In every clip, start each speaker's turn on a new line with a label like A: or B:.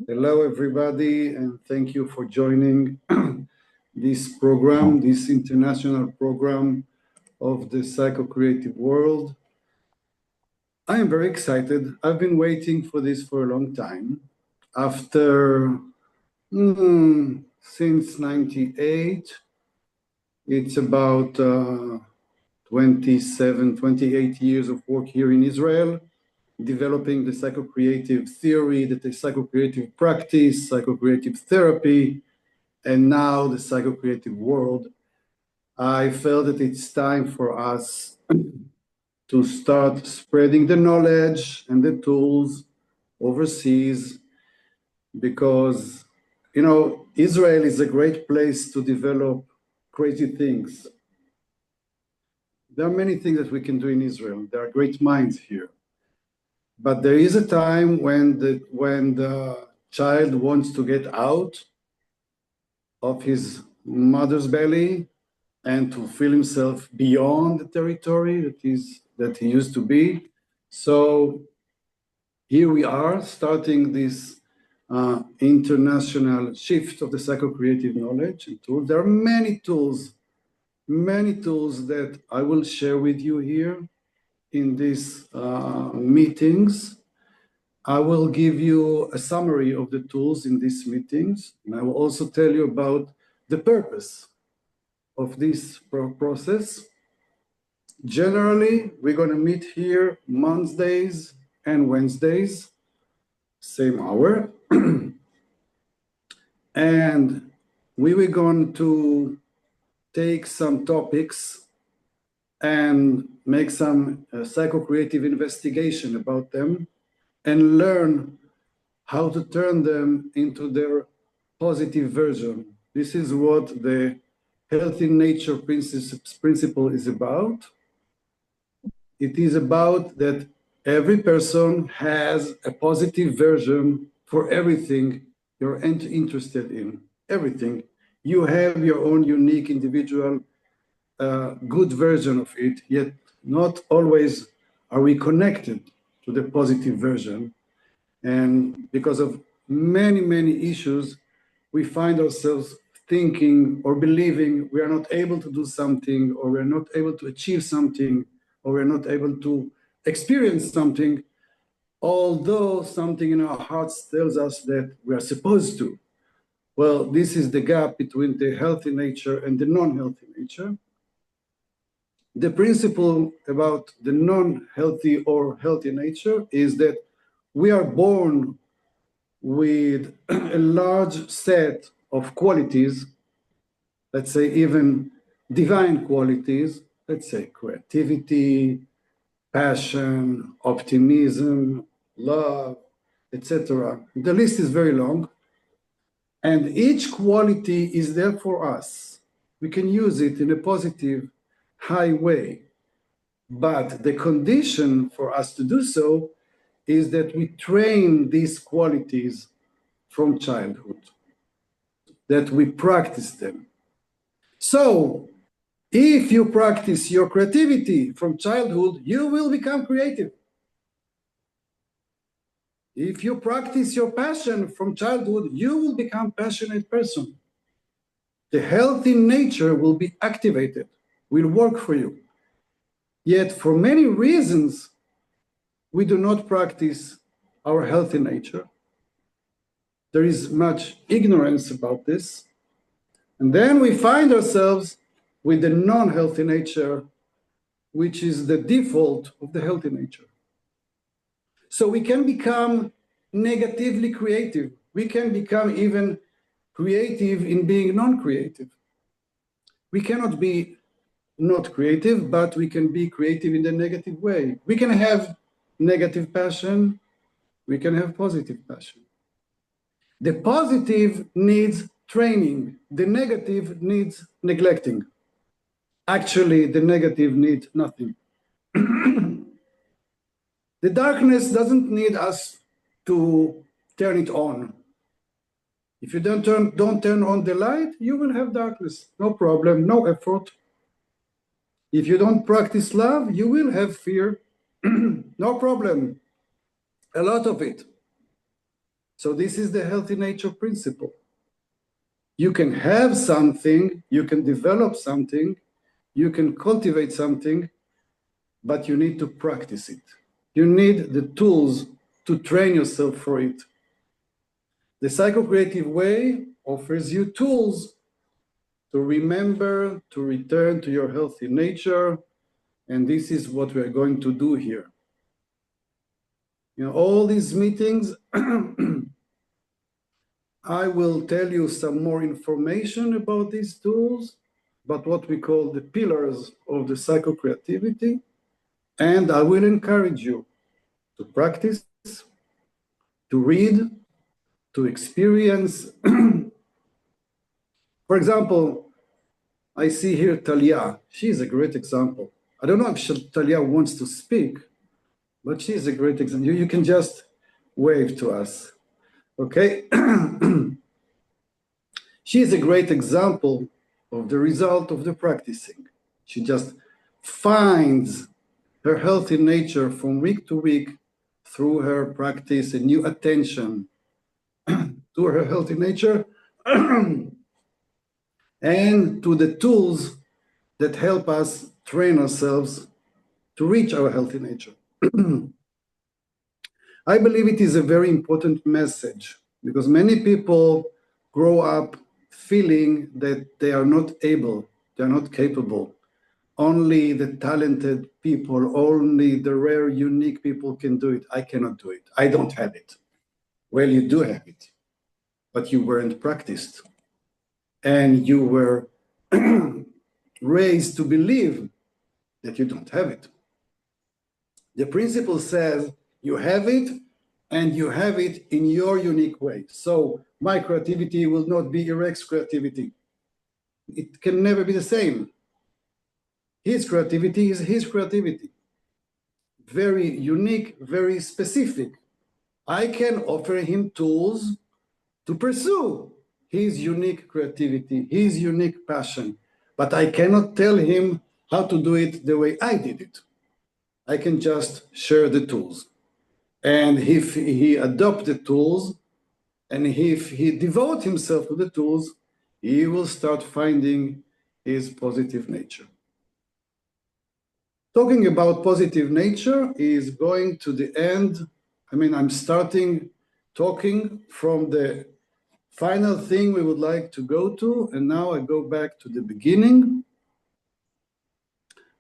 A: Hello, everybody, and thank you for joining this program, this international program of the Psycho-Creative World. I am very excited. I've been waiting for this for a long time. After, since 98, it's about 28 years of work here in Israel, developing the psycho-creative theory, the psycho-creative practice, psycho-creative therapy, and now the psycho-creative world. I felt that it's time for us to start spreading the knowledge and the tools overseas because, Israel is a great place to develop crazy things. There are many things that we can do in Israel. There are great minds here. But there is a time when the child wants to get out of his mother's belly and to feel himself beyond the territory that he used to be. So here we are starting this international shift of the psycho-creative knowledge and tools. There are many tools that I will share with you here in these meetings. I will give you a summary of the tools in these meetings, and I will also tell you about the purpose of this process. Generally, we're going to meet here Mondays and Wednesdays, same hour. And we were going to take some topics and make some psycho-creative investigation about them and learn how to turn them into their positive version. This is what the Healthy Nature principle is about. It is about that every person has a positive version for everything you're interested in, everything. You have your own unique individual good version of it, yet not always are we connected to the positive version. And because of many, many issues, we find ourselves thinking or believing we are not able to do something, or we're not able to achieve something, or we're not able to experience something, although something in our hearts tells us that we are supposed to. Well, this is the gap between the healthy nature and the non-healthy nature. The principle about the non-healthy or healthy nature is that we are born with a large set of qualities, let's say even divine qualities, let's say creativity, passion, optimism, love, etc. The list is very long, and each quality is there for us. We can use it in a positive, high way. But the condition for us to do so is that we train these qualities from childhood, that we practice them. So if you practice your creativity from childhood, you will become creative. If you practice your passion from childhood, you will become a passionate person. The healthy nature will be activated, will work for you. Yet for many reasons, we do not practice our healthy nature. There is much ignorance about this. And then we find ourselves with the non-healthy nature, which is the default of the healthy nature. So we can become negatively creative. We can become even creative in being non-creative. We cannot be not creative, but we can be creative in the negative way. We can have negative passion. We can have positive passion. The positive needs training. The negative needs neglecting. Actually, the negative needs nothing. The darkness doesn't need us to turn it on. If you don't turn on the light, you will have darkness. No problem, no effort. If you don't practice love, you will have fear. No problem. A lot of it. So this is the healthy nature principle. You can have something, you can develop something, you can cultivate something, but you need to practice it. You need the tools to train yourself for it. The psycho-creative way offers you tools to remember, to return to your healthy nature, and this is what we are going to do here. You know, all these meetings, I will tell you some more information about these tools, about what we call the pillars of the psycho-creativity, and I will encourage you to practice, to read, to experience. For example, I see here Talia. She's a great example. I don't know if Talia wants to speak, but she's a great example. You can just wave to us, okay? She is a great example of the result of the practicing. She just finds her healthy nature from week to week through her practice, a new attention to her healthy nature and to the tools that help us train ourselves to reach our healthy nature. I believe it is a very important message because many people grow up feeling that they are not able, they are not capable. Only the talented people, only the rare, unique people can do it. I cannot do it. I don't have it. Well, you do have it, but you weren't practiced. And you were raised to believe that you don't have it. The principle says you have it and you have it in your unique way. So my creativity will not be Irek's creativity. It can never be the same. His creativity is his creativity. Very unique, very specific. I can offer him tools to pursue his unique creativity, his unique passion, but I cannot tell him how to do it the way I did it. I can just share the tools. And if he adopt the tools, and if he devote himself to the tools, he will start finding his positive nature. Talking about positive nature is going to the end. I mean, I'm starting talking from the final thing we would like to go to, and now I go back to the beginning.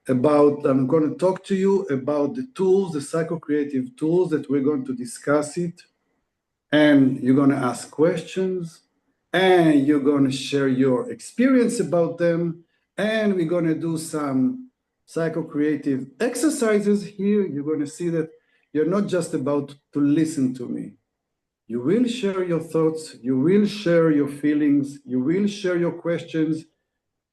A: I'm going to talk to you about the tools, the psycho-creative tools that we're going to discuss it. And you're going to ask questions, and you're going to share your experience about them. And we're going to do some psycho-creative exercises here. You're going to see that you're not just about to listen to me. You will share your thoughts, you will share your feelings, you will share your questions,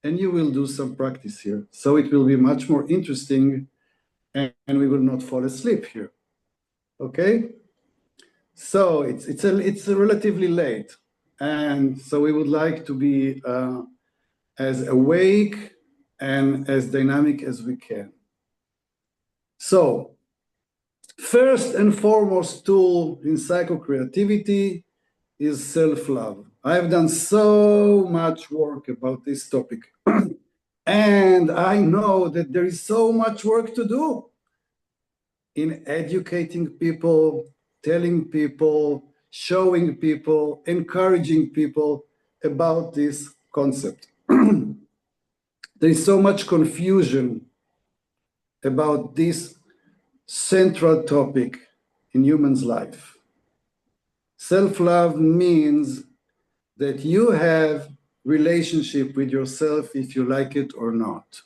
A: and you will do some practice here. So it will be much more interesting, and we will not fall asleep here. Okay? So it's relatively late, and so we would like to be as awake and as dynamic as we can. So first and foremost tool in psycho-creativity is self-love. I've done so much work about this topic, and I know that there is so much work to do in educating people, telling people, showing people, encouraging people about this concept. There is so much confusion about this central topic in humans' life. Self-love means that you have relationship with yourself if you like it or not.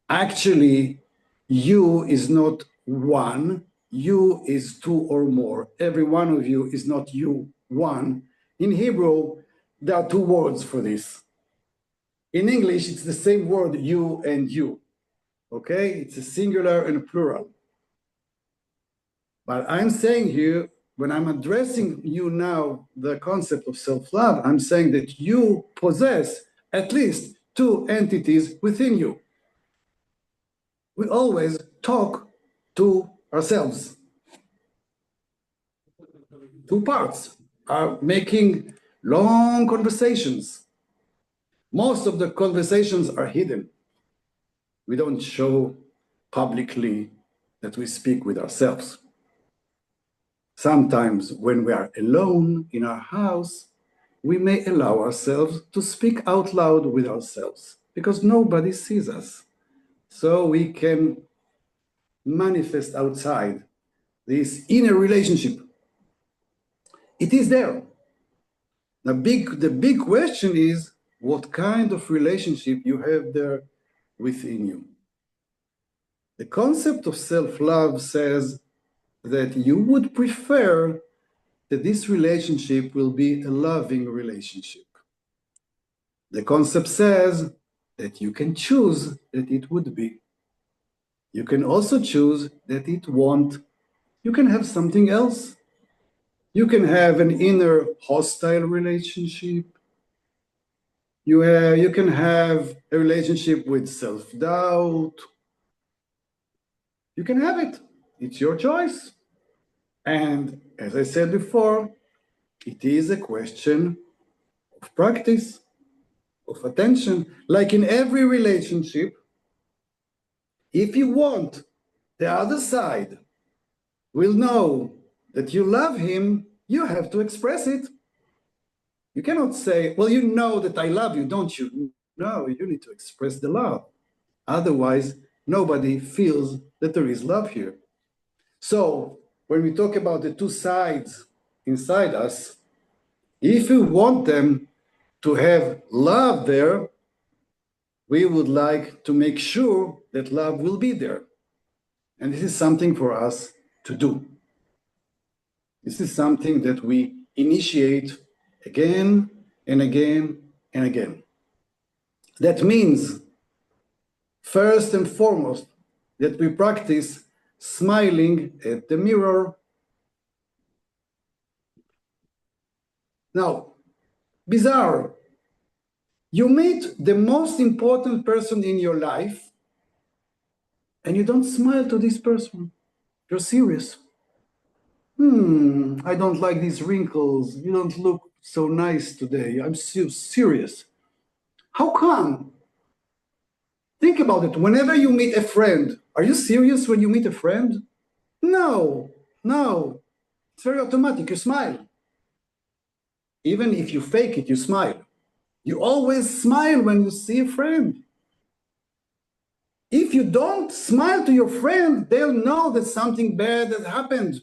A: Actually, you is not one, you is two or more. Every one of you is not you, one. In Hebrew, there are two words for this. In English, it's the same word, you and you. Okay? It's a singular and a plural. But I'm saying here, when I'm addressing you now, the concept of self-love, I'm saying that you possess at least two entities within you. We always talk to ourselves. Two parts, are making long conversations. Most of the conversations are hidden. We don't show publicly that we speak with ourselves. Sometimes when we are alone in our house, we may allow ourselves to speak out loud with ourselves because nobody sees us. So we can manifest outside this inner relationship. It is there. The big question is what kind of relationship you have there within you. The concept of self-love says that you would prefer that this relationship will be a loving relationship. The concept says that you can choose that it would be. You can also choose that it won't. You can have something else. You can have an inner hostile relationship. You can have a relationship with self-doubt. You can have it. It's your choice. And as I said before, it is a question of practice, of attention. Like in every relationship, if you want the other side will know that you love him, you have to express it. You cannot say, well, you know that I love you, don't you? No, you need to express the love. Otherwise, nobody feels that there is love here. So when we talk about the two sides inside us, if we want them to have love there, we would like to make sure that love will be there. And this is something for us to do. This is something that we initiate again and again and again. That means, first and foremost, that we practice smiling at the mirror. Now, bizarre, you meet the most important person in your life and you don't smile to this person. You're serious. I don't like these wrinkles. You don't look so nice today. I'm so serious. How come? Think about it. Whenever you meet a friend, are you serious when you meet a friend? No. It's very automatic. You smile. Even if you fake it, you smile. You always smile when you see a friend. If you don't smile to your friend, they'll know that something bad has happened.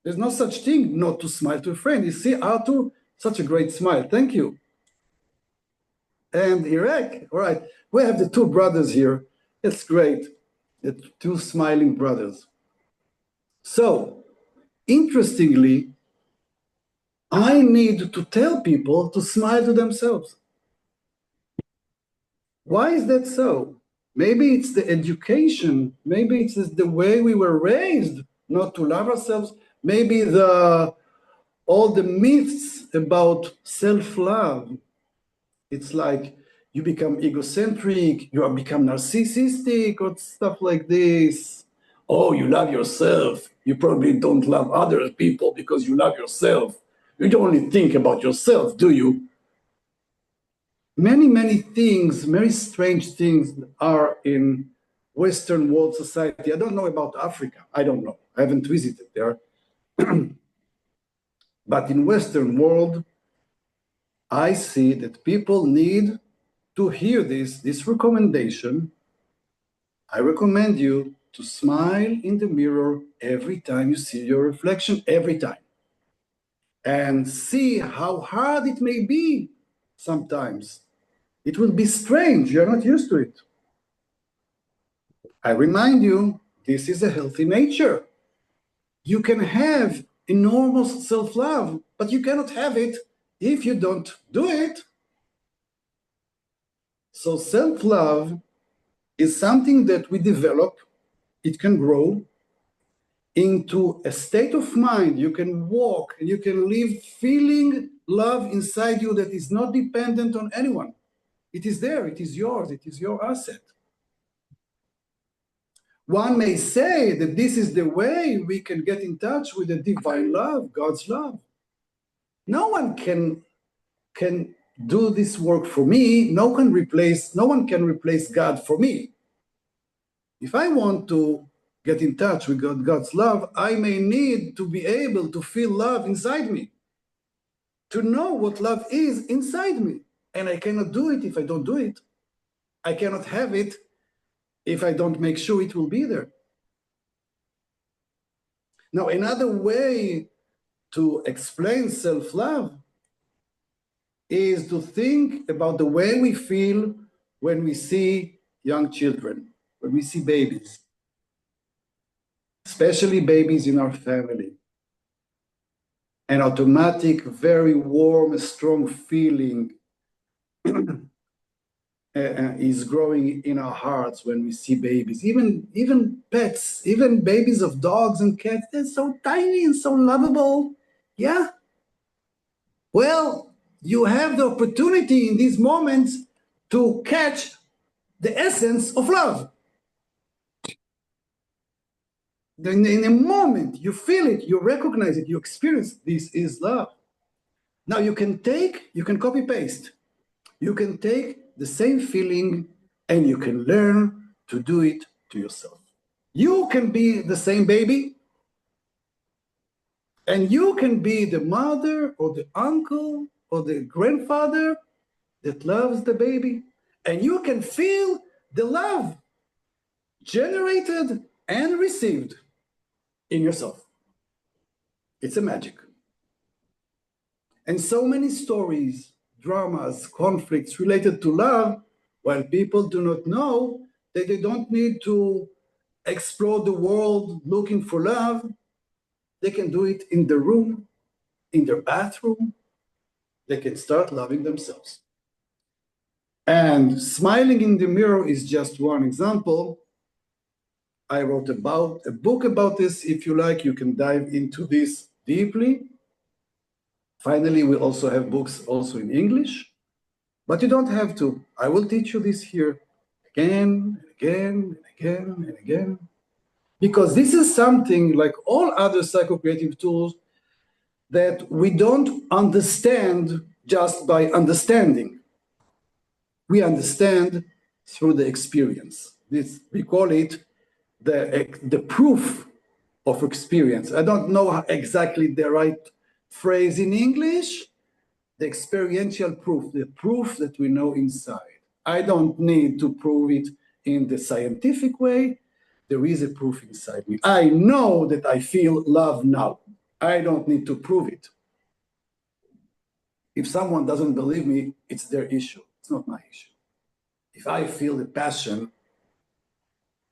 A: There's no such thing not to smile to a friend. You see, Arthur, such a great smile. Thank you. And Iraq, all right. We have the two brothers here. It's great. The two smiling brothers. So, interestingly, I need to tell people to smile to themselves. Why is that so? Maybe it's the education. Maybe it's the way we were raised not to love ourselves. Maybe all the myths about self-love. It's like you become egocentric, you become narcissistic, or stuff like this. Oh, you love yourself. You probably don't love other people because you love yourself. You don't only think about yourself, do you? Many things, very strange things are in Western world society. I don't know about Africa. I don't know. I haven't visited there. But in Western world, I see that people need to hear this recommendation. I recommend you to smile in the mirror every time you see your reflection, every time. And see how hard it may be sometimes. It will be strange, you're not used to it. I remind you, this is a healthy nature. You can have enormous self-love, but you cannot have it if you don't do it. So self-love is something that we develop. It can grow into a state of mind. You can walk and you can live feeling love inside you that is not dependent on anyone. It is there, it is yours, it is your asset. One may say that this is the way we can get in touch with the divine love, God's love. No one can do this work for me. No one can replace God for me. If I want to get in touch with God's love, I may need to be able to feel love inside me, to know what love is inside me. And I cannot do it if I don't do it. I cannot have it if I don't make sure it will be there. Now, another way to explain self-love is to think about the way we feel when we see young children, when we see babies, especially babies in our family. An automatic, very warm, strong feeling is growing in our hearts when we see babies, even pets, even babies of dogs and cats. They're so tiny and so lovable. Yeah. Well, you have the opportunity in these moments to catch the essence of love. In a moment, you feel it, you recognize it, you experience this is love. Now you can copy paste. You can take the same feeling and you can learn to do it to yourself. You can be the same baby and you can be the mother or the uncle or the grandfather that loves the baby, and you can feel the love generated and received in yourself. It's a magic. And so many stories, dramas, conflicts related to love, while people do not know that they don't need to explore the world looking for love, they can do it in the room, in their bathroom. They can start loving themselves. And smiling in the mirror is just one example. I wrote about a book about this. If you like, you can dive into this deeply. Finally, we also have books also in English, but you don't have to. I will teach you this here again and again and again and again, because this is something like all other psycho-creative tools that we don't understand just by understanding. We understand through the experience. We call it the proof of experience. I don't know exactly the right phrase in English. The experiential proof, the proof that we know inside. I don't need to prove it in the scientific way. There is a proof inside me. I know that I feel love now. I don't need to prove it. If someone doesn't believe me, it's their issue. It's not my issue. If I feel the passion,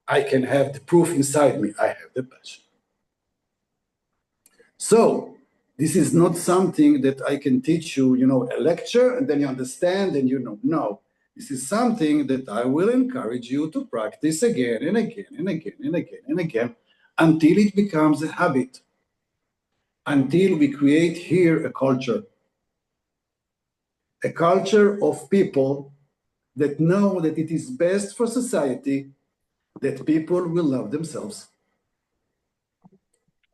A: I can have the proof inside me. I have the passion. So this is not something that I can teach you, a lecture and then you understand and you know. No, this is something that I will encourage you to practice again and again and again and again and again until it becomes a habit, until we create here a culture of people that know that it is best for society that people will love themselves.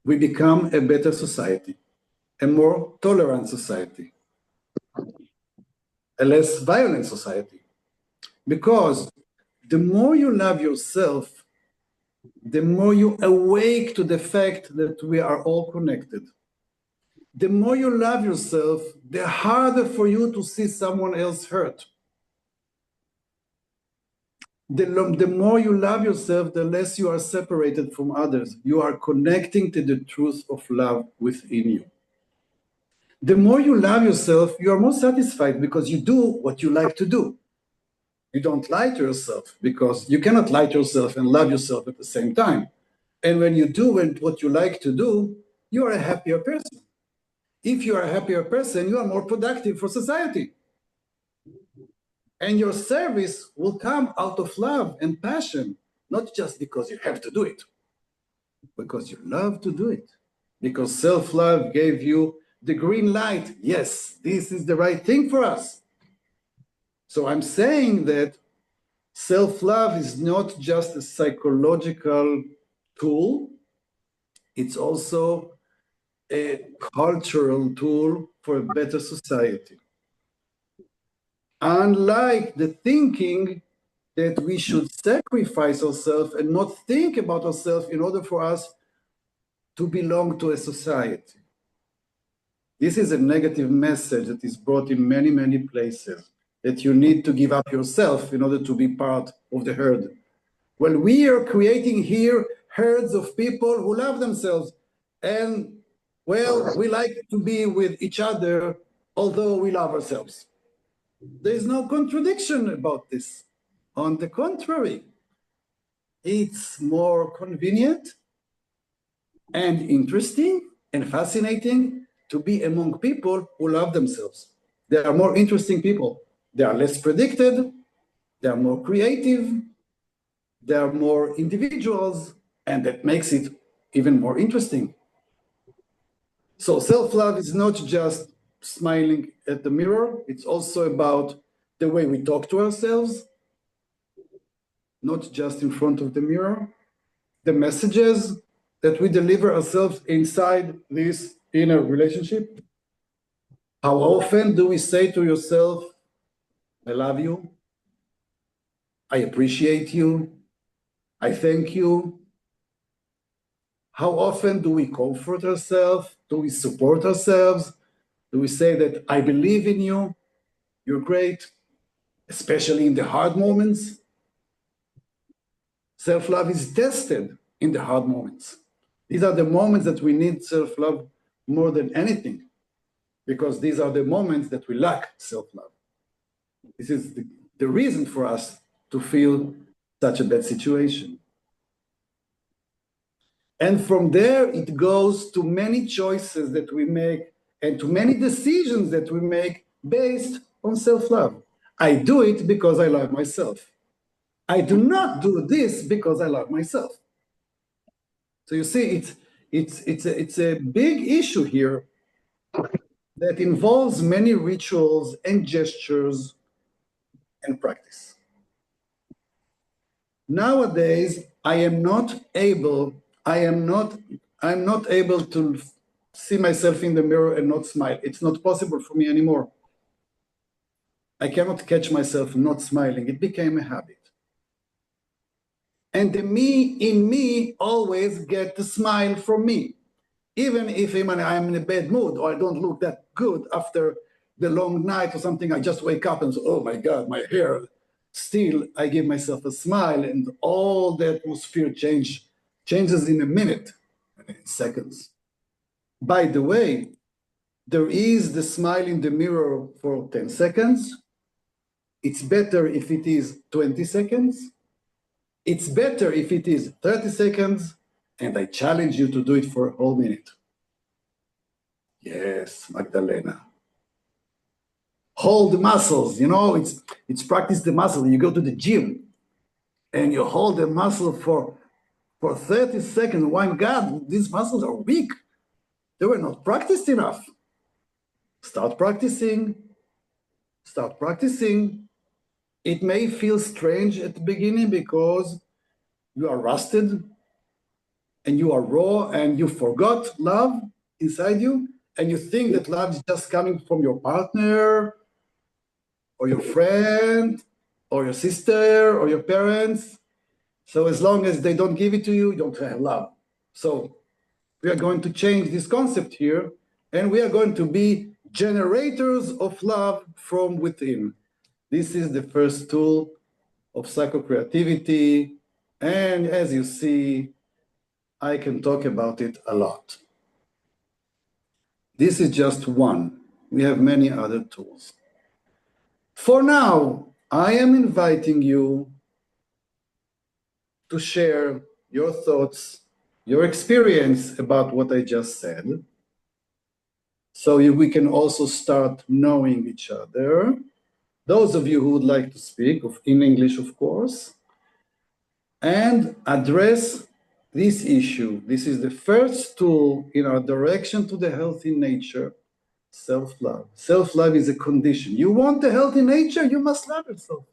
A: We become a better society, a more tolerant society, a less violent society. Because the more you love yourself, the more you awake to the fact that we are all connected. The more you love yourself, the harder for you to see someone else hurt. The more you love yourself, the less you are separated from others. You are connecting to the truth of love within you. The more you love yourself, you are more satisfied because you do what you like to do. You don't lie to yourself because you cannot lie to yourself and love yourself at the same time. And when you do what you like to do, you are a happier person. If you are a happier person, you are more productive for society. And your service will come out of love and passion, not just because you have to do it, because you love to do it. Because self-love gave you the green light. Yes, this is the right thing for us. So I'm saying that self-love is not just a psychological tool, it's also a cultural tool for a better society. Unlike the thinking that we should sacrifice ourselves and not think about ourselves in order for us to belong to a society. This is a negative message that is brought in many, many places, that you need to give up yourself in order to be part of the herd. Well, we are creating here herds of people who love themselves. And, well, we like to be with each other, although we love ourselves. There is no contradiction about this. On the contrary, it's more convenient and interesting and fascinating to be among people who love themselves. They are more interesting people. They are less predicted. They are more creative. They are more individuals, and that makes it even more interesting. So self-love is not just smiling at the mirror. It's also about the way we talk to ourselves, not just in front of the mirror, the messages that we deliver ourselves inside this inner relationship. How often do we say to yourself, I love you, I appreciate you, I thank you? How often do we comfort ourselves? Do we support ourselves? Do we say that I believe in you, you're great, especially in the hard moments? Self-love is tested in the hard moments. These are the moments that we need self-love more than anything, because these are the moments that we lack self-love. This is the reason for us to feel such a bad situation. And from there, it goes to many choices that we make and to many decisions that we make based on self-love. I do it because I love myself. I do not do this because I love myself. So you see, it's a big issue here that involves many rituals and gestures and practice. Nowadays, I'm not able to see myself in the mirror and not smile. It's not possible for me anymore. I cannot catch myself not smiling. It became a habit. And the me in me always get the smile from me. Even if I'm in a bad mood or I don't look that good after the long night or something, I just wake up and say, oh my God, my hair. Still, I give myself a smile and all the atmosphere changes in a minute, in seconds. By the way, there is the smile in the mirror for 10 seconds. It's better if it is 20 seconds. It's better if it is 30 seconds, and I challenge you to do it for a whole minute. Yes, Magdalena. Hold the muscles, it's practice the muscle. You go to the gym and you hold the muscle for 30 seconds. Oh my God, these muscles are weak. They were not practiced enough. Start practicing. Start practicing. It may feel strange at the beginning because you are rusted and you are raw and you forgot love inside you, and you think that love is just coming from your partner or your friend or your sister or your parents. So as long as they don't give it to you, you don't have love. So we are going to change this concept here, and we are going to be generators of love from within. This is the first tool of psychocreativity, and as you see, I can talk about it a lot. This is just one. We have many other tools. For now, I am inviting you to share your thoughts, your experience about what I just said, so we can also start knowing each other. Those of you who would like to speak, in English, of course, and address this issue. This is the first tool in our direction to the healthy nature, self-love. Self-love is a condition. You want a healthy nature, you must love yourself.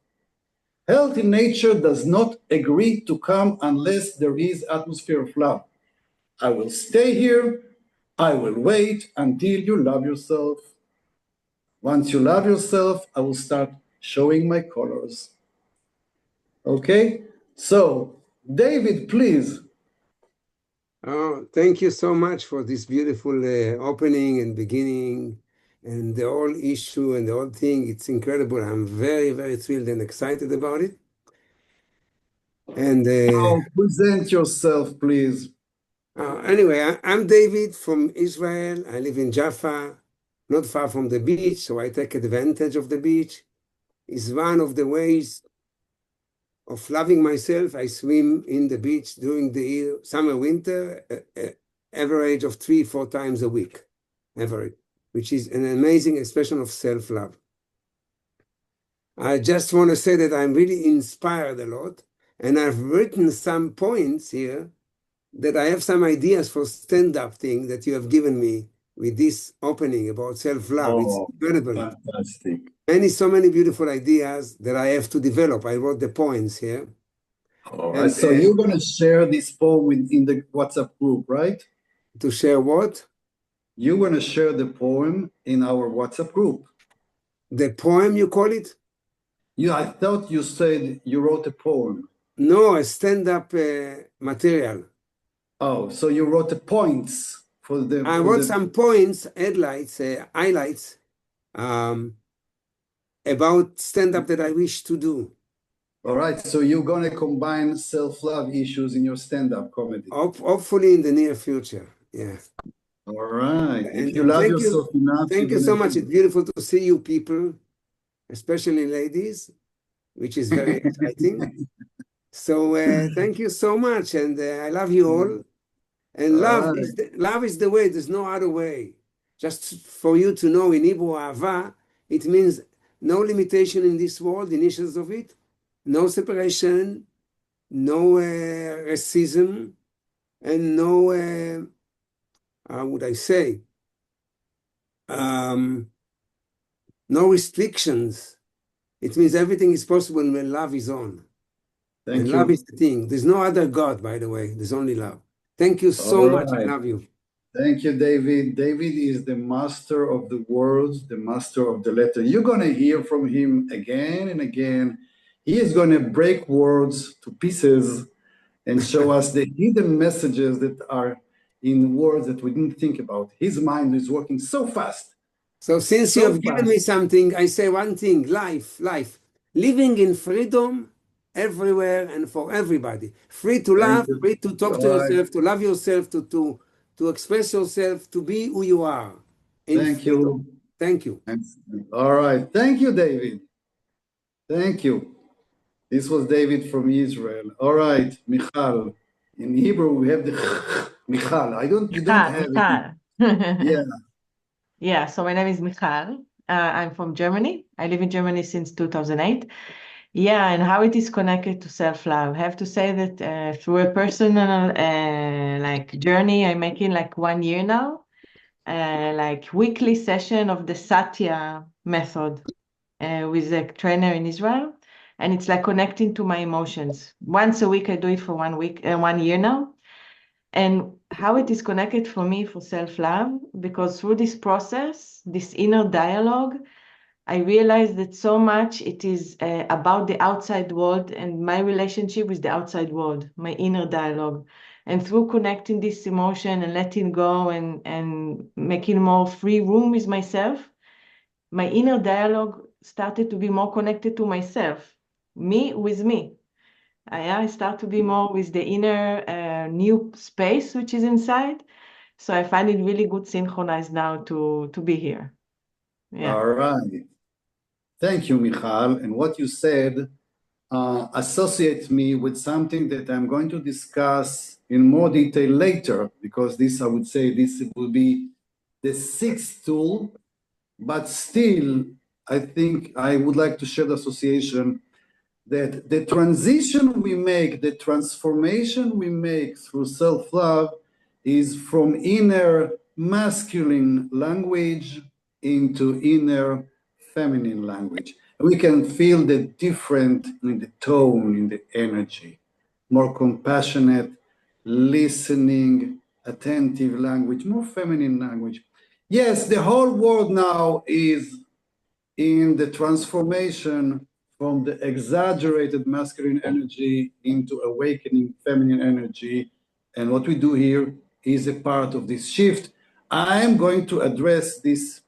A: Healthy nature does not agree to come unless there is atmosphere of love. I will stay here I will wait until you love yourself. Once you love yourself, I will start showing my colors. Okay? So, David, please.
B: Oh, thank you so much for this beautiful opening and beginning and the whole issue and the whole thing. It's incredible. I'm very, very thrilled and excited about it. And
A: Present yourself, please.
B: anyway, I'm David from Israel. I live in Jaffa, not far from the beach, so I take advantage of the beach. It's one of the ways of loving myself. I swim in the beach during the year, summer, winter, average of 3-4 times a week, average, which is an amazing expression of self-love. I just want to say that I'm really inspired a lot, and I've written some points here that I have some ideas for stand-up thing that you have given me with this opening about self-love. It's incredible.
A: Fantastic.
B: So many beautiful ideas that I have to develop. I wrote the points here.
A: All right. So you're going to share this poem in the WhatsApp group, right?
B: To share what?
A: You're going to share the poem in our WhatsApp group.
B: The poem, you call it?
A: Yeah, I thought you said you wrote a poem.
B: No, a stand-up material.
A: Oh, so you wrote the points for the...
B: I wrote some points, highlights, about stand-up that I wish to do.
A: All right, so you're going to combine self-love issues in your stand-up comedy.
B: Hopefully in the near future, yeah.
A: All right.
B: And
A: if you love yourself enough,
B: thank you so much. It's beautiful to see you people, especially ladies, which is very exciting. So thank you so much, and I love you all. And love is the way. There's no other way. Just for you to know, in Hebrew, Ahava, it means no limitation in this world, the initials of it, no separation, no racism, and no, how would I say, no restrictions. It means everything is possible when love is on.
A: Thank you.
B: Love is the thing. There's no other God, by the way. There's only love. Thank you so much. I love you.
A: Thank you, David. David is the master of the words, the master of the letter. You're going to hear from him again and again. He is going to break words to pieces and show us the hidden messages that are in words that we didn't think about. His mind is working so fast.
B: So since you have given me something, I say one thing, life. Living in freedom everywhere and for everybody. Free to love, free to talk to yourself, to love yourself, to express yourself, to be who you are.
A: Thank you.
B: Thank you.
A: All right. Thank you, David. Thank you. This was David from Israel. All right, Michal. In Hebrew, we have the Michal. You don't have it. Yeah.
C: Yeah, so my name is Michal. I'm from Germany. I live in Germany since 2008. Yeah, and how it is connected to self-love. I have to say that through a personal journey, I'm making 1 year now, weekly session of the Satya method with a trainer in Israel. And it's connecting to my emotions. Once a week, I do it for 1 year now. And how it is connected for me for self-love, because through this process, this inner dialogue, I realized that so much it is about the outside world and my relationship with the outside world, my inner dialogue. And through connecting this emotion and letting go and making more free room with myself, my inner dialogue started to be more connected to myself, me with me. I start to be more with the inner new space which is inside. So I find it really good synchronized now to be here. Yeah.
A: All right. Thank you, Michal. And what you said associates me with something that I'm going to discuss in more detail later, because this, I would say, this will be the 6th tool, but still, I think I would like to share the association that the transition we make, the transformation we make through self-love is from inner masculine language into inner feminine language. We can feel the difference in the tone, in the energy, more compassionate, listening, attentive language, more feminine language. Yes, the whole world now is in the transformation from the exaggerated masculine energy into awakening feminine energy. And what we do here is a part of this shift. I am going to address this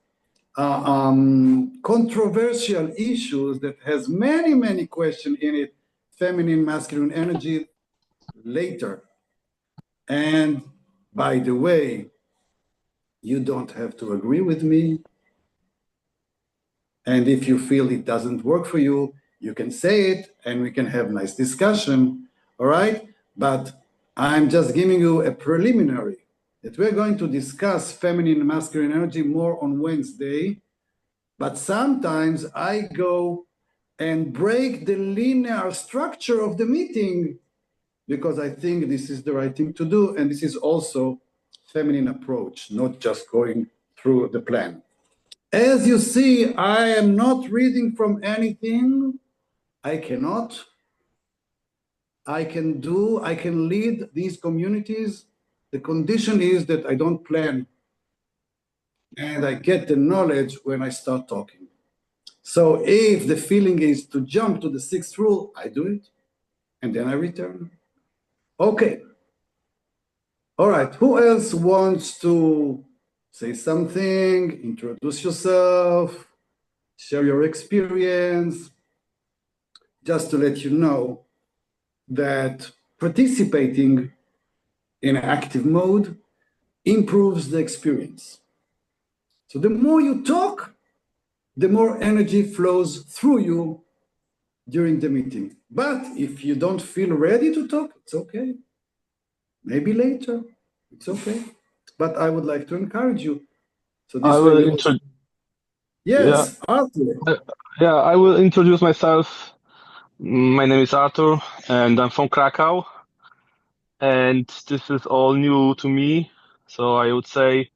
A: controversial issues that has many, many questions in it, feminine, masculine energy, later. And by the way, you don't have to agree with me. And if you feel it doesn't work for you, you can say it and we can have nice discussion, all right? But I'm just giving you a preliminary that we're going to discuss feminine and masculine energy more on Wednesday. But sometimes I go and break the linear structure of the meeting because I think this is the right thing to do. And this is also feminine approach, not just going through the plan. As you see, I am not reading from anything. I cannot. I can lead these communities. The condition is that I don't plan. And I get the knowledge when I start talking. So if the feeling is to jump to the sixth rule, I do it. And then I return. Okay. All right. Who else wants to say something, introduce yourself, share your experience? Just to let you know that participating in active mode improves the experience. So the more you talk, the more energy flows through you during the meeting. But if you don't feel ready to talk, it's okay. Maybe later, it's okay. But I would like to encourage you. So this
D: I
A: way
D: will
A: we
D: introduce.
A: Yes, Arthur.
D: Yeah, I will introduce myself. My name is Arthur, and I'm from Krakow. And this is all new to me. So I would say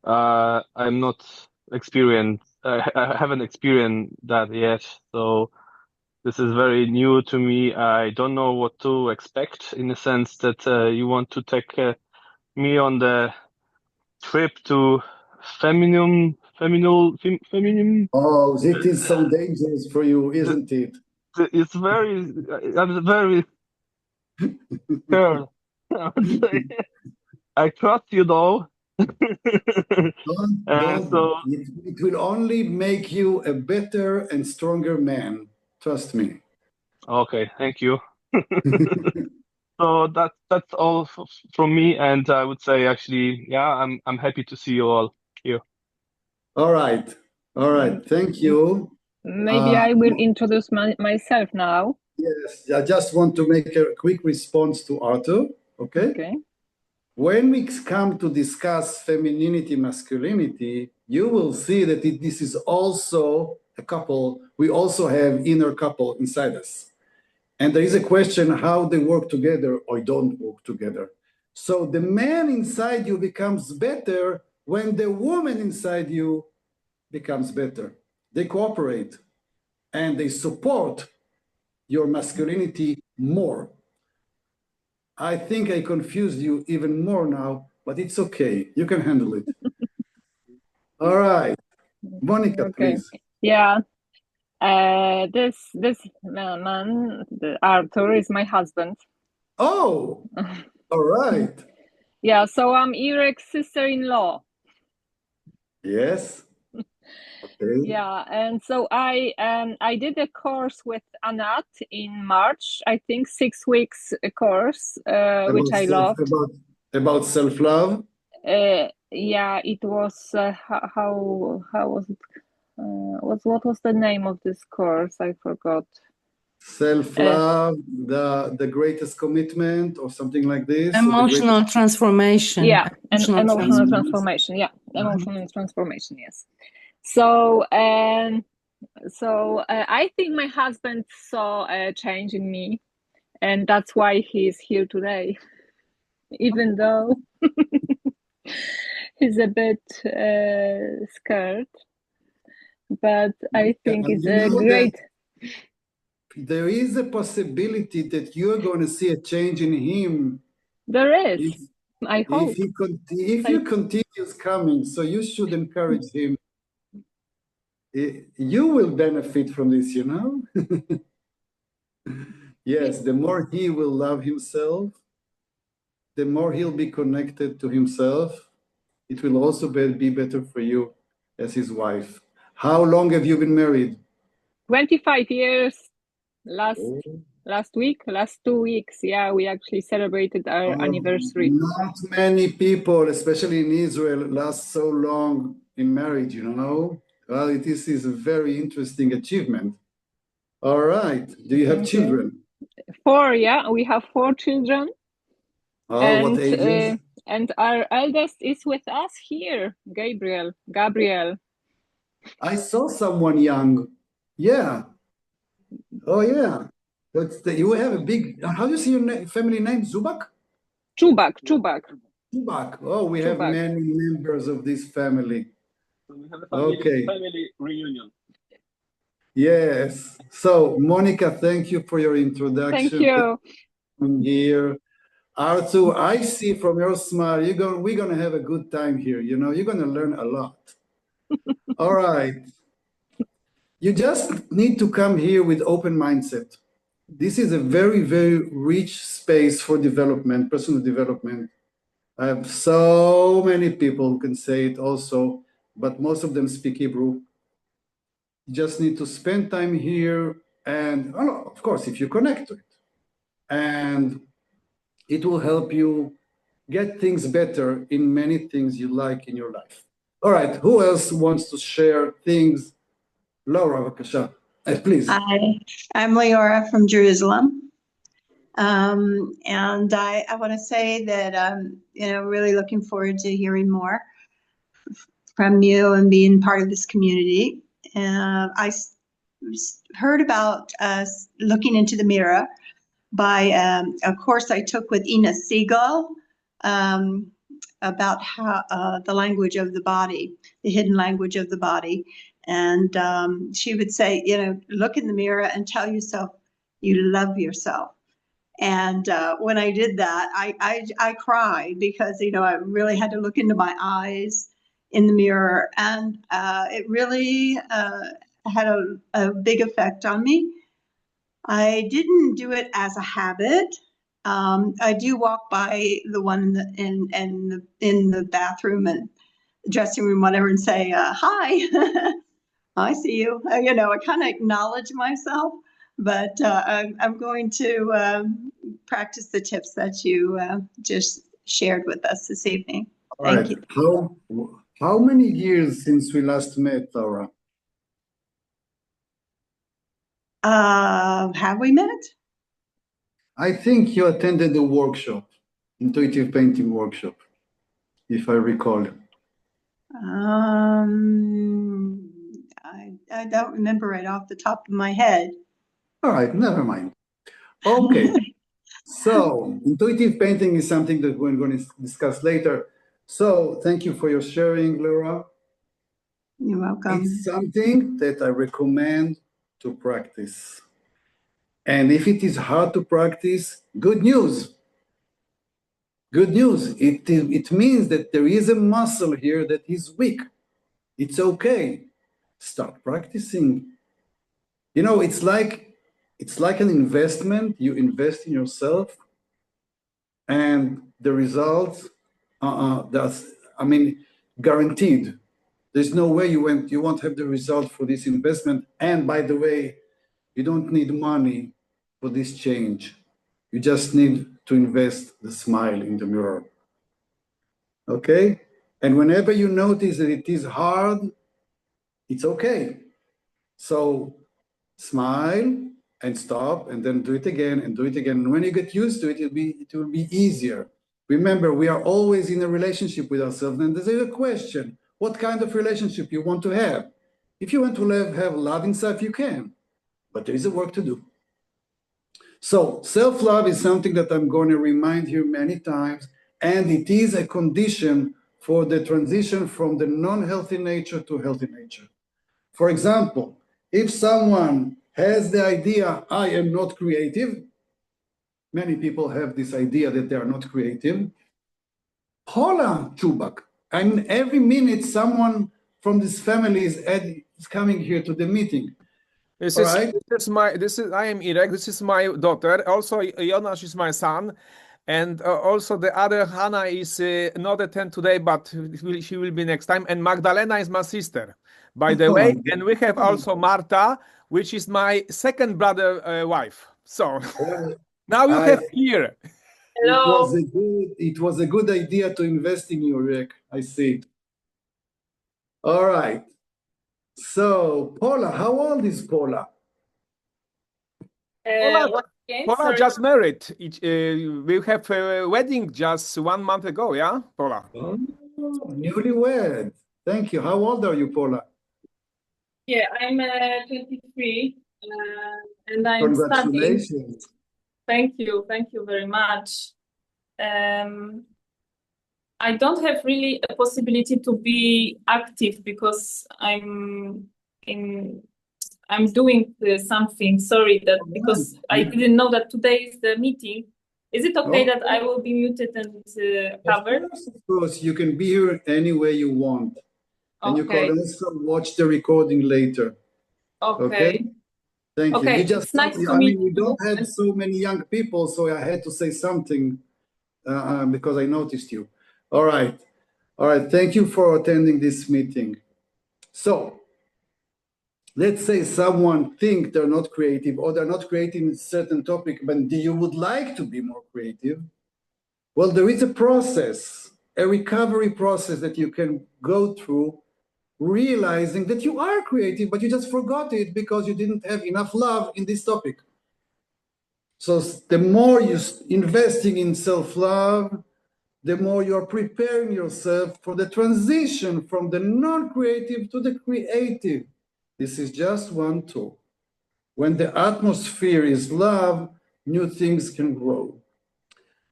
D: I'm not experienced. I haven't experienced that yet. So this is very new to me. I don't know what to expect in the sense that you want to take me on the trip to feminine.
A: Oh, it is so dangerous for you, isn't it?
D: It's very, I'm very scared. I would say. I trust you though.
A: Don't.
D: So,
A: It will only make you a better and stronger man. Trust me.
D: okay, thank you. So that's all from me, and I would say actually, yeah, I'm happy to see you all here.
A: All right. All right. Thank you.
E: Maybe I will introduce myself now.
A: Yes, I just want to make a quick response to Arthur. Okay.
E: Okay.
A: When we come to discuss femininity, masculinity, you will see that this is also a couple. We also have inner couple inside us. And there is a question how they work together or don't work together. So the man inside you becomes better when the woman inside you becomes better. They cooperate and they support your masculinity more. I think I confused you even more now, but it's okay. You can handle it. All right. Monica,
E: Okay.
A: please.
E: Yeah. This man, Arthur, is my husband.
A: Oh, all right.
E: Yeah, so I'm Irek's sister-in-law.
A: Yes. Okay.
E: Yeah, and so I did a course with Anat in March, I think 6 weeks course, which I loved.
A: About self-love?
E: Yeah, it was how was it? What was the name of this course? I forgot.
A: Self-love, the greatest commitment, or something like this.
F: Emotional transformation.
E: Yeah, emotional transformation. Yeah, emotional transformation. Yes. So I think my husband saw a change in me, and that's why he's here today, even though he's a bit scared. But I think it's a great.
A: There is a possibility that you're going to see a change in him.
E: There is. I hope.
A: If he continues coming, so you should encourage him. You will benefit from this, you know? Yes, the more he will love himself, the more he'll be connected to himself. It will also be better for you as his wife. How long have you been married?
E: 25 years. Last 2 weeks. Yeah, we actually celebrated our anniversary.
A: Not many people, especially in Israel, last so long in marriage, you know? Well, this is a very interesting achievement. All right. Do you have children?
E: 4, yeah. We have 4 children.
A: Oh, what ages?
E: And our eldest is with us here, Gabriel.
A: I saw someone young. Yeah. Oh, yeah. You have a big, how do you see your family name? Zubak?
E: Chubak.
A: Zubak. Oh, we have many members of this family.
D: So we have a family reunion.
A: Yes. So, Monica, thank you for your introduction.
E: Thank you.
A: Here. Arthur, I see from your smile, we're going to have a good time here. You know, you're going to learn a lot. All right. You just need to come here with open mindset. This is a very, very rich space for development, personal development. I have so many people who can say it also, but most of them speak Hebrew. You just need to spend time here and, of course, if you connect to it. And it will help you get things better in many things you like in your life. All right, who else wants to share things? Laura, please.
G: Hi, I'm Leora from Jerusalem. And I want to say that I'm really looking forward to hearing more from you and being part of this community. I heard about looking into the mirror by a course I took with Ina Siegel about how the language of the body, the hidden language of the body. And she would say, look in the mirror and tell yourself you love yourself. And when I did that, I cried because, I really had to look into my eyes in the mirror. And it really had a big effect on me. I didn't do it as a habit. I do walk by the one in the bathroom and dressing room, whatever, and say, hi, I see you. I kind of acknowledge myself, but I'm going to practice the tips that you just shared with us this evening. Thank you.
A: How many years since we last met, Laura?
G: Have we met?
A: I think you attended the workshop, intuitive painting workshop, if I recall.
G: I don't remember right off the top of my head.
A: All right, never mind. Okay. So intuitive painting is something that we're going to discuss later. So thank you for your sharing, Laura.
G: You're welcome.
A: It's something that I recommend to practice. And if it is hard to practice, good news. Good news. It means that there is a muscle here that is weak. It's okay. Start practicing. It's like an investment. You invest in yourself, and the results guaranteed. There's no way you won't have the result for this investment. And by the way, you don't need money for this change. You just need to invest the smile in the mirror. Okay? And whenever you notice that it is hard, it's okay. So smile and stop and then do it again and do it again. And when you get used to it, it will be easier. Remember, we are always in a relationship with ourselves. And there's a question, what kind of relationship you want to have? If you want to have love inside, you can. But there is a work to do. So self-love is something that I'm going to remind you many times, and it is a condition for the transition from the non-healthy nature to healthy nature. For example, if someone has the idea, I am not creative, many people have this idea that they are not creative. Paula Chubak. I mean, every minute someone from this family is coming here to the meeting. I
H: am Irek. This is my daughter. Also, Jonas is my son. And also the other Hannah is not attend today, but she will be next time. And Magdalena is my sister, by the way. And we have also Marta, which is my second brother wife. So now you have here.
E: Hello.
A: It was a good idea to invest in you, Rick. I see. All right. So Paula, how old is Paula?
H: Paula just married. We have a wedding just 1 month ago, yeah, Paula?
A: Oh, newlywed. Thank you. How old are you, Paula?
E: Yeah, I'm 23 and I'm
A: Congratulations.
E: studying. Thank you very much. I don't have really a possibility to be active because I'm doing something. Sorry because I didn't know that today is the meeting. Is it okay that I will be muted and covered?
A: Of course, you can be here any way you want. And you can also watch the recording later.
E: Okay.
A: Thank you.
E: It's nice to meet you.
A: We don't have so many young people, so I had to say something because I noticed you. All right. Thank you for attending this meeting. So let's say someone think they're not creative or they're not creative in a certain topic, but you would like to be more creative. Well, there is a process, a recovery process that you can go through, realizing that you are creative, but you just forgot it because you didn't have enough love in this topic. So the more you're investing in self-love, the more you're preparing yourself for the transition from the non-creative to the creative. This is just one tool. When the atmosphere is love, new things can grow.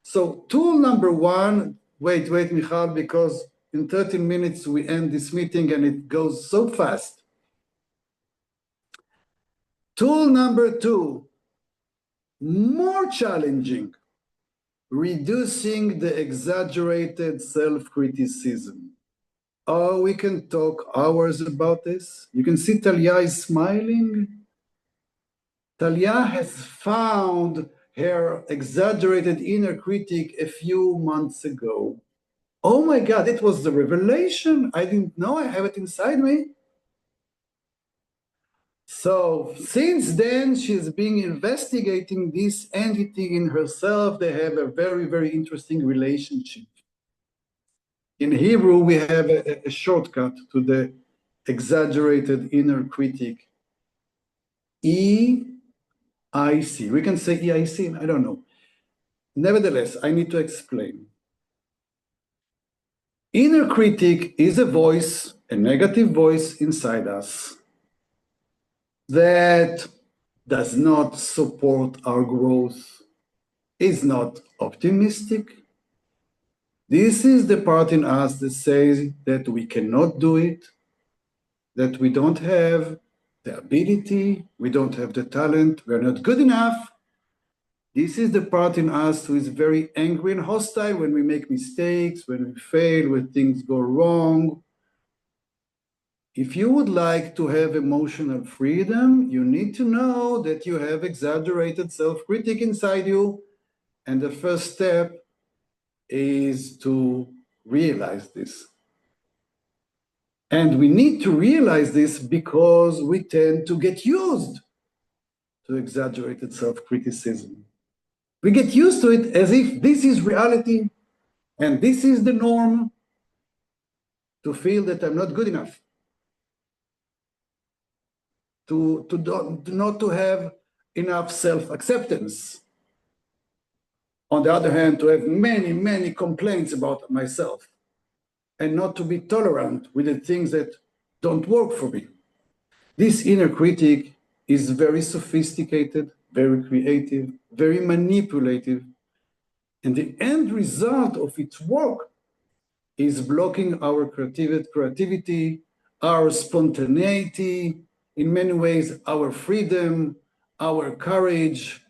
A: So tool number one, wait, Michal, because in 13 minutes we end this meeting and it goes so fast. Tool number two, more challenging, reducing the exaggerated self-criticism. Oh, we can talk hours about this. You can see Talia is smiling. Talia has found her exaggerated inner critic a few months ago. Oh my God, it was the revelation. I didn't know I have it inside me. So since then, she's been investigating this entity in herself. They have a very, very interesting relationship. In Hebrew, we have a shortcut to the exaggerated inner critic. EIC. We can say EIC, I don't know. Nevertheless, I need to explain. Inner critic is a voice, a negative voice inside us that does not support our growth, is not optimistic. This is the part in us that says that we cannot do it, that we don't have the ability, we don't have the talent, we're not good enough. This is the part in us who is very angry and hostile when we make mistakes, when we fail, when things go wrong. If you would like to have emotional freedom, you need to know that you have exaggerated self-critic inside you. And the first step is to realize this. And we need to realize this because we tend to get used to exaggerated self-criticism. We get used to it as if this is reality and this is the norm, to feel that I'm not good enough, to not to have enough self-acceptance. On the other hand, to have many, many complaints about myself and not to be tolerant with the things that don't work for me. This inner critic is very sophisticated, very creative, very manipulative, and the end result of its work is blocking our creativity, our spontaneity, in many ways, our freedom, our courage,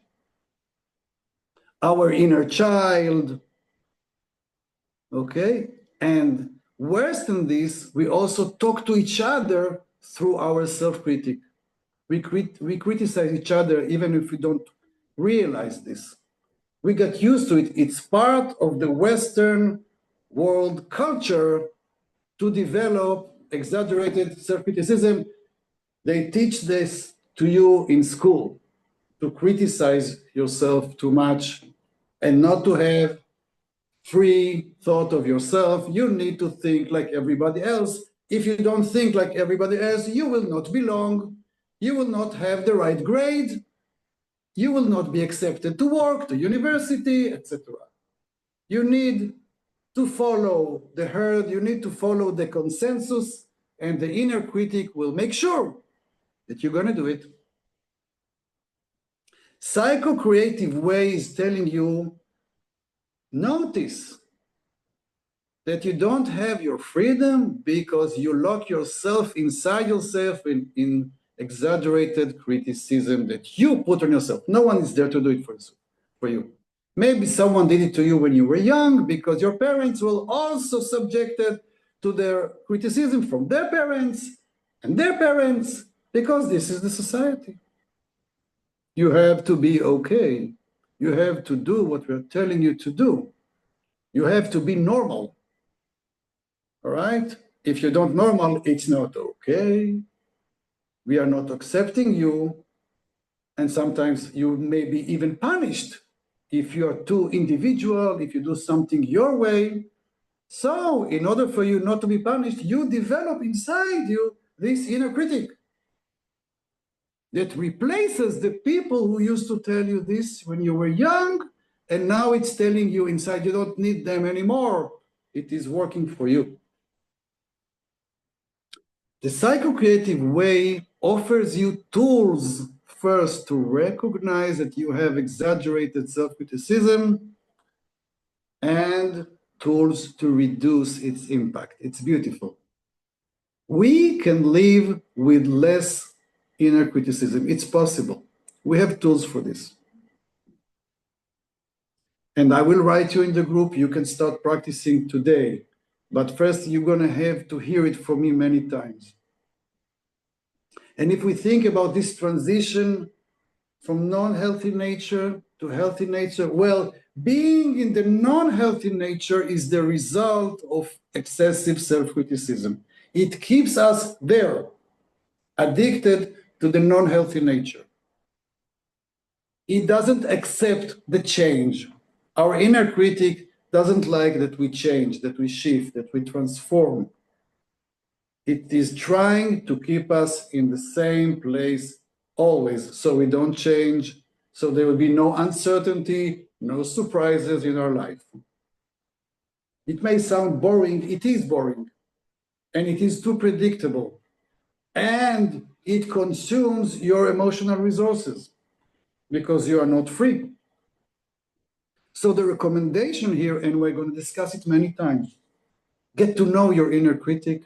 A: our inner child. okay? And worse than this, we also talk to each other through our self-critic. We criticize each other even if we don't realize this. We get used to it. It's part of the Western world culture to develop exaggerated self-criticism. They teach this to you in school, to criticize yourself too much and not to have free thought of yourself. You need to think like everybody else. If you don't think like everybody else, you will not belong. You will not have the right grade. You will not be accepted to work, to university, etc. You need to follow the herd. You need to follow the consensus, and the inner critic will make sure that you're going to do it. Psycho-creative way is telling you, notice that you don't have your freedom because you lock yourself inside yourself in exaggerated criticism that you put on yourself. No one is there to do it for you. Maybe someone did it to you when you were young because your parents were also subjected to their criticism from their parents and their parents, because this is the society. You have to be okay. You have to do what we're telling you to do. You have to be normal. All right? If you don't normal, it's not okay. We are not accepting you. And sometimes you may be even punished if you are too individual, if you do something your way. So in order for you not to be punished, you develop inside you this inner critic that replaces the people who used to tell you this when you were young, and now it's telling you inside you don't need them anymore. It is working for you. The psycho-creative way offers you tools first to recognize that you have exaggerated self-criticism and tools to reduce its impact. It's beautiful. We can live with less inner criticism. It's possible. We have tools for this. And I will write you in the group. You can start practicing today. But first, you're going to have to hear it from me many times. And if we think about this transition from non-healthy nature to healthy nature, well, being in the non-healthy nature is the result of excessive self-criticism. It keeps us there, addicted to the non-healthy nature. It doesn't accept the change. Our inner critic doesn't like that we change, that we shift, that we transform. It is trying to keep us in the same place always, so we don't change, so there will be no uncertainty, no surprises in our life. It may sound boring, it is boring, and it is too predictable, and it consumes your emotional resources because you are not free. So the recommendation here, and we're going to discuss it many times, get to know your inner critic.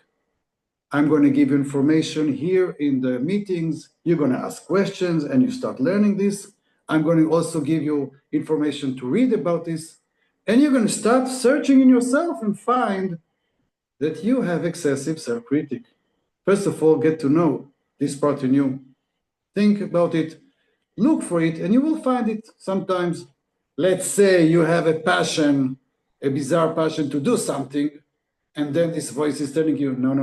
A: I'm going to give you information here in the meetings. You're going to ask questions and you start learning this. I'm going to also give you information to read about this. And you're going to start searching in yourself and find that you have excessive self-critic. First of all, get to know this part in you. Think about it, look for it, and you will find it sometimes. Let's say you have a passion, a bizarre passion to do something, and then this voice is telling you, no,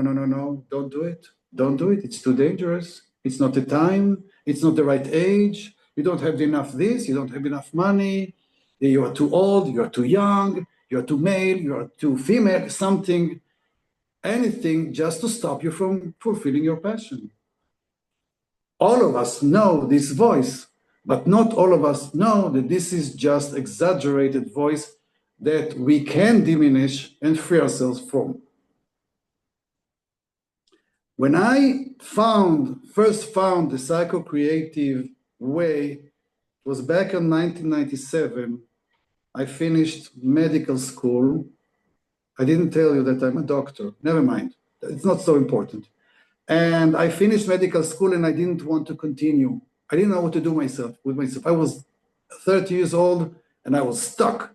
A: don't do it. Don't do it. It's too dangerous. It's not the time. It's not the right age. You don't have enough this. You don't have enough money. You are too old. You are too young. You are too male. You are too female. Something, anything just to stop you from fulfilling your passion. All of us know this voice, but not all of us know that this is just exaggerated voice that we can diminish and free ourselves from. When I first found the psycho-creative way, it was back in 1997. I finished medical school. I didn't tell you that I'm a doctor. Never mind. It's not so important. And I finished medical school and I didn't want to continue. I didn't know what to do with myself. I was 30 years old and I was stuck.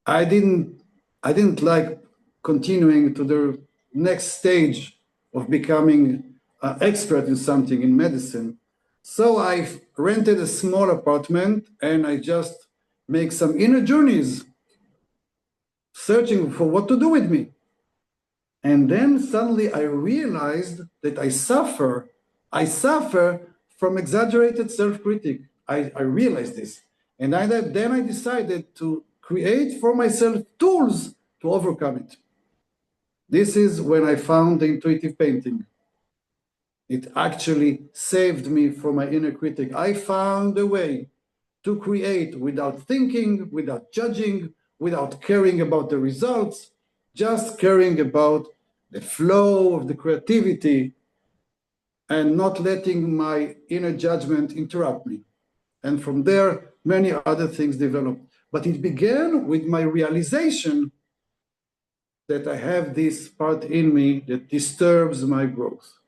A: I didn't I didn't like continuing to the next stage of becoming an expert in something in medicine. So I rented a small apartment and I just make some inner journeys, searching for what to do with me. And then suddenly I realized that I suffer from exaggerated self-critic. I realized this. And then I decided to create for myself tools to overcome it. This is when I found the intuitive painting. It actually saved me from my inner critic. I found a way to create without thinking, without judging, without caring about the results, just caring about the flow of the creativity and not letting my inner judgment interrupt me. And from there, many other things developed. But it began with my realization that I have this part in me that disturbs my growth.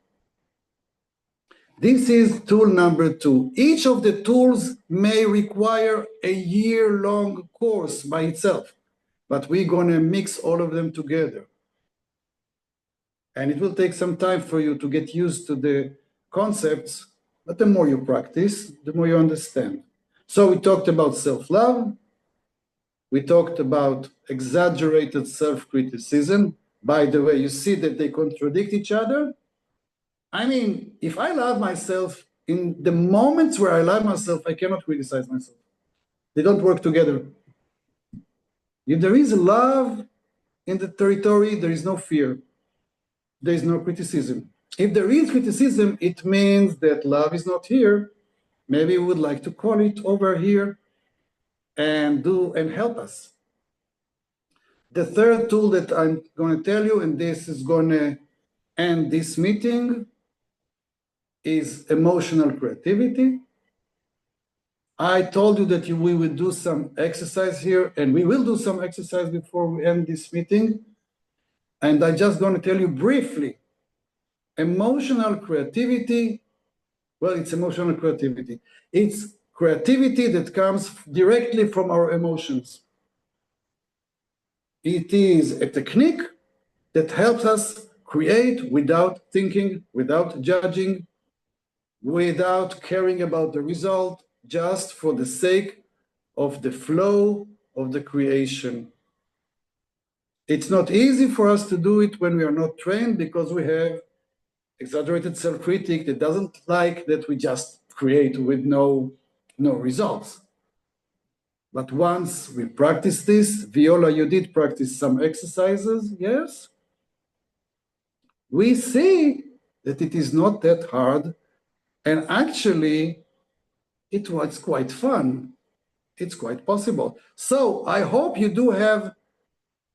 A: This is tool number 2. Each of the tools may require a year-long course by itself, but we're gonna mix all of them together. And it will take some time for you to get used to the concepts, but the more you practice, the more you understand. So we talked about self-love. We talked about exaggerated self-criticism. By the way, you see that they contradict each other. I mean, if I love myself, in the moments where I love myself, I cannot criticize myself. They don't work together. If there is love in the territory, there is no fear. There is no criticism. If there is criticism, it means that love is not here. Maybe we would like to call it over here and help us. The third tool that I'm going to tell you, and this is going to end this meeting, is emotional creativity. I told you that we will do some exercise here, and we will do some exercise before we end this meeting. And I'm just going to tell you briefly, emotional creativity, well, it's emotional creativity. It's creativity that comes directly from our emotions. It is a technique that helps us create without thinking, without judging, without caring about the result, just for the sake of the flow of the creation. It's not easy for us to do it when we are not trained because we have exaggerated self-critic that doesn't like that we just create with no results. But once we practice this, Viola, you did practice some exercises, yes? We see that it is not that hard, and actually it was quite fun. It's quite possible. So I hope you do have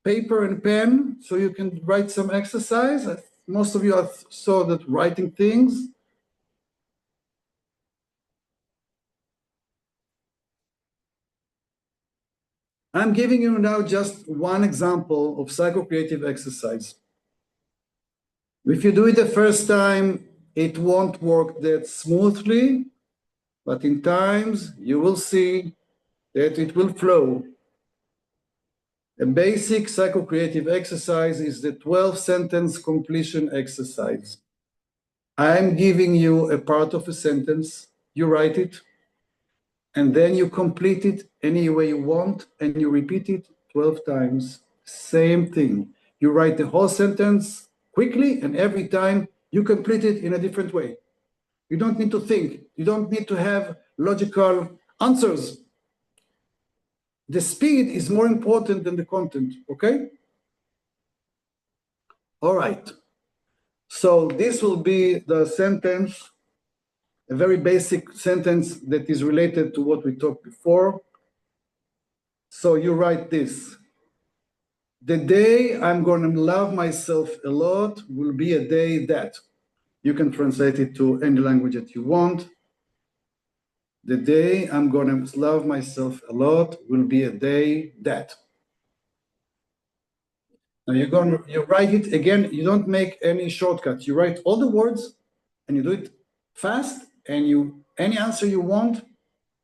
A: paper and pen so you can write some exercise. Most of you saw that writing things. I'm giving you now just one example of psycho-creative exercise. If you do it the first time, it won't work that smoothly, but in times you will see that it will flow. A basic psycho-creative exercise is the 12-sentence completion exercise. I'm giving you a part of a sentence, you write it, and then you complete it any way you want, and you repeat it 12 times. Same thing. You write the whole sentence quickly, and every time you complete it in a different way. You don't need to think. You don't need to have logical answers. The speed is more important than the content, okay? All right. So this will be the sentence, a very basic sentence that is related to what we talked before. So you write this. The day I'm going to love myself a lot will be a day that. You can translate it to any language that you want. The day I'm going to love myself a lot will be a day that. Now you write it again. You don't make any shortcuts. You write all the words and you do it fast, and any answer you want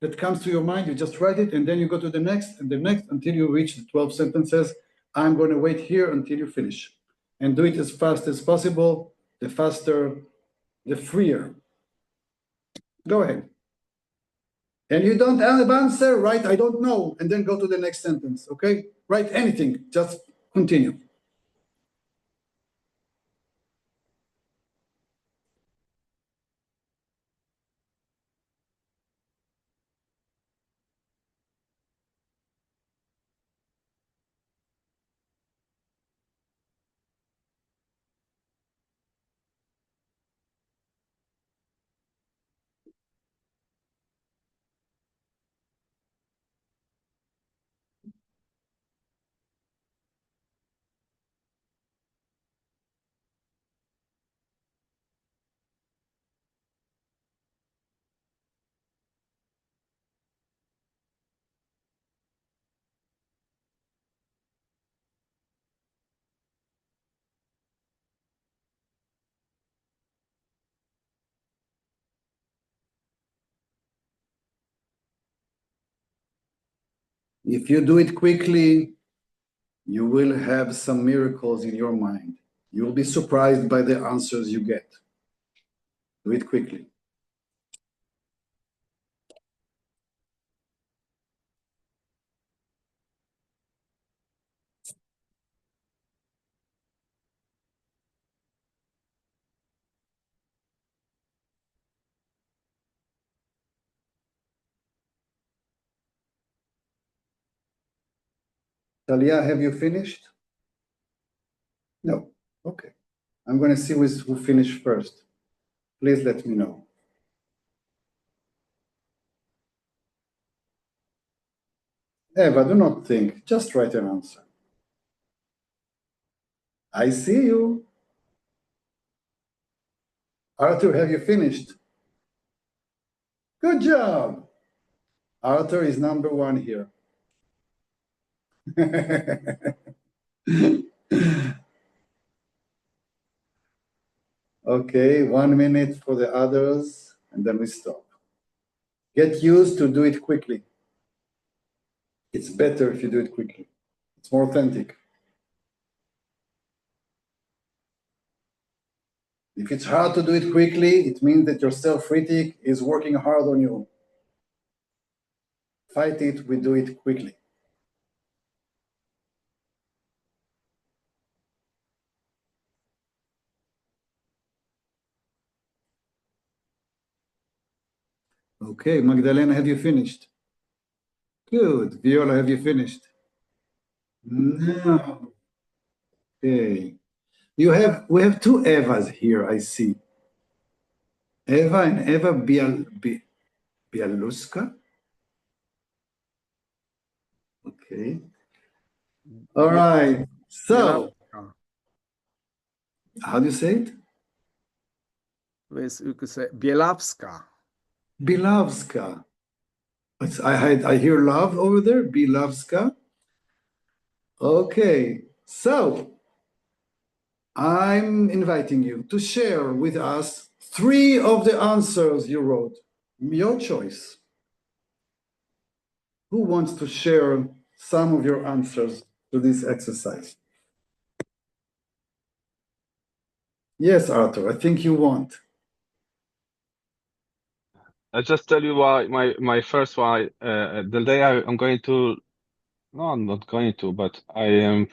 A: that comes to your mind, you just write it, and then you go to the next and the next until you reach the 12 sentences I'm going to wait here until you finish. And do it as fast as possible. The faster, the freer. Go ahead. And you don't have an answer, write, I don't know, and then go to the next sentence, okay? Write anything, just continue. If you do it quickly, you will have some miracles in your mind. You will be surprised by the answers you get. Do it quickly. Talia, have you finished? No. Okay. I'm going to see who finished first. Please let me know. Eva, do not think. Just write an answer. I see you. Arthur, have you finished? Good job. Arthur is number one here. Okay, 1 minute for the others, and then we stop. Get used to do it quickly. It's better if you do it quickly. It's more authentic. If it's hard to do it quickly, it means that your self-critic is working hard on you. Fight it, we do it quickly. Okay, Magdalena, have you finished? Good. Viola, have you finished? No. Okay. We have two Evas here, I see. Eva and Eva Bialuska. Okay. All right. So, how do you say it?
H: You could say Bielavska.
A: Bilavska. I hear love over there. Bilavska. Okay. So, I'm inviting you to share with us 3 of the answers you wrote. Your choice. Who wants to share some of your answers to this exercise? Yes, Arthur, I think you want.
D: I just tell you why my first why the day I'm going to, no, I'm not going to, but I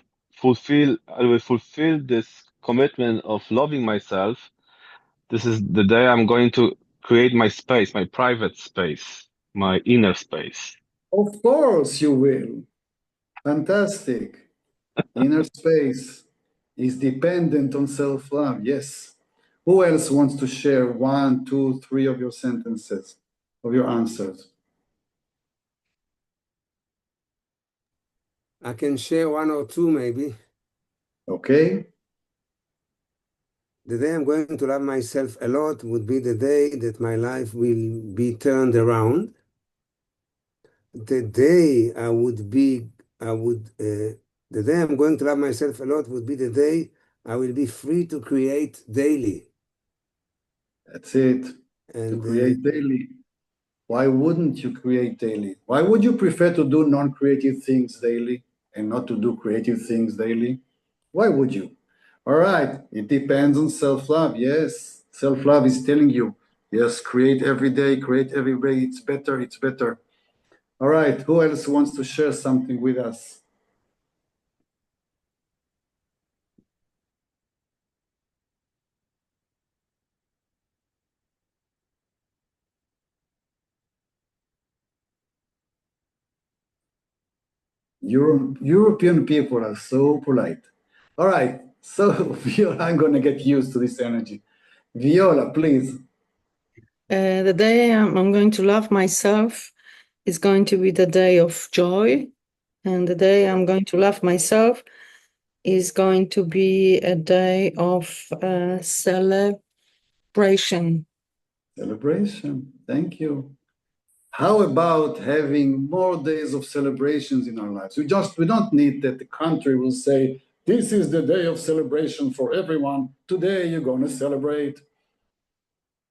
D: will fulfill this commitment of loving myself. This is the day I'm going to create my space, my private space, my inner space.
A: Of course you will. Fantastic. Inner space is dependent on self-love. Yes. Who else wants to share 1, 2, 3 of your sentences, of your answers?
B: I can share 1 or 2 maybe.
A: Okay.
B: The day I'm going to love myself a lot would be the day that my life will be turned around. The day the day I'm going to love myself a lot would be the day I will be free to create daily.
A: That's it.
B: And
A: to create daily. Why wouldn't you create daily? Why would you prefer to do non-creative things daily? and not to do creative things daily? Why would you? All right, it depends on self-love. Yes, self-love is telling you, yes, create every day, it's better, it's better. All right, who else wants to share something with us? European people are so polite. All right, so Viola, I'm going to get used to this energy. Viola, please.
F: The day I'm going to love myself is going to be the day of joy. And the day I'm going to love myself is going to be a day of celebration.
A: Celebration. Thank you. How about having more days of celebrations in our lives? We don't need that the country will say, this is the day of celebration for everyone. Today you're going to celebrate.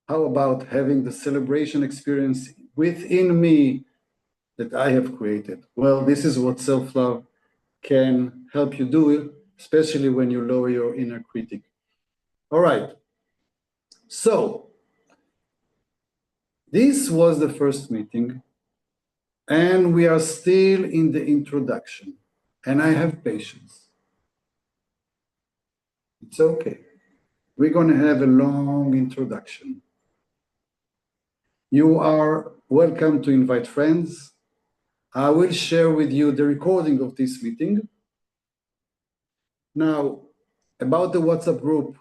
A: How about having the celebration experience within me that I have created? Well, this is what self-love can help you do, especially when you lower your inner critic. All right. So this was the first meeting, and we are still in the introduction, and I have patience. It's okay. We're going to have a long introduction. You are welcome to invite friends. I will share with you the recording of this meeting. Now, about the WhatsApp group,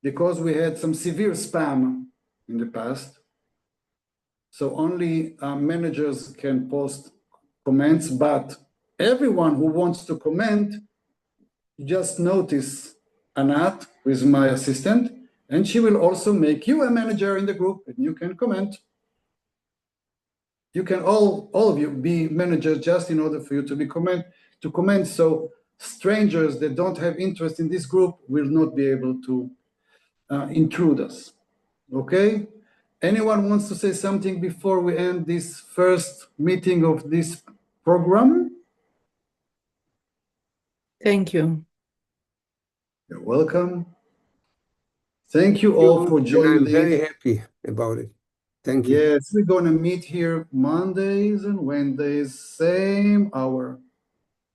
A: because we had some severe spam in the past, so only managers can post comments, but everyone who wants to comment, just notice Anat, who is my assistant, and she will also make you a manager in the group, and you can comment. You can all of you be managers just in order for you to comment. So strangers that don't have interest in this group will not be able to intrude us. Okay? Anyone wants to say something before we end this first meeting of this program?
F: Thank you.
A: You're welcome. Thank you all for joining.
B: I'm very happy about it. Thank you.
A: Yes, we're going to meet here Mondays and Wednesdays, same hour.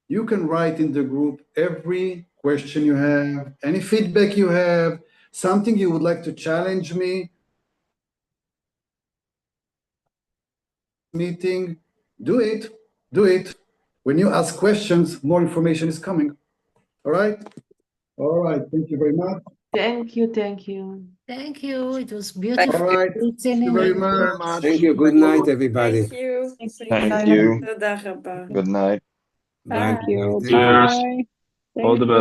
A: You can write in the group every question you have, any feedback you have, something you would like to challenge me. Meeting, do it. When you ask questions, more information is coming. All right? All right, thank you very much.
C: Thank you.
F: Thank you. It was beautiful.
A: All right, thank you very much.
B: Thank you. Good night, everybody.
E: Thank you.
I: Thank you. Good night.
B: Bye.
E: Thank you.
B: Thank you.
D: Cheers.
E: Bye.
D: All the best.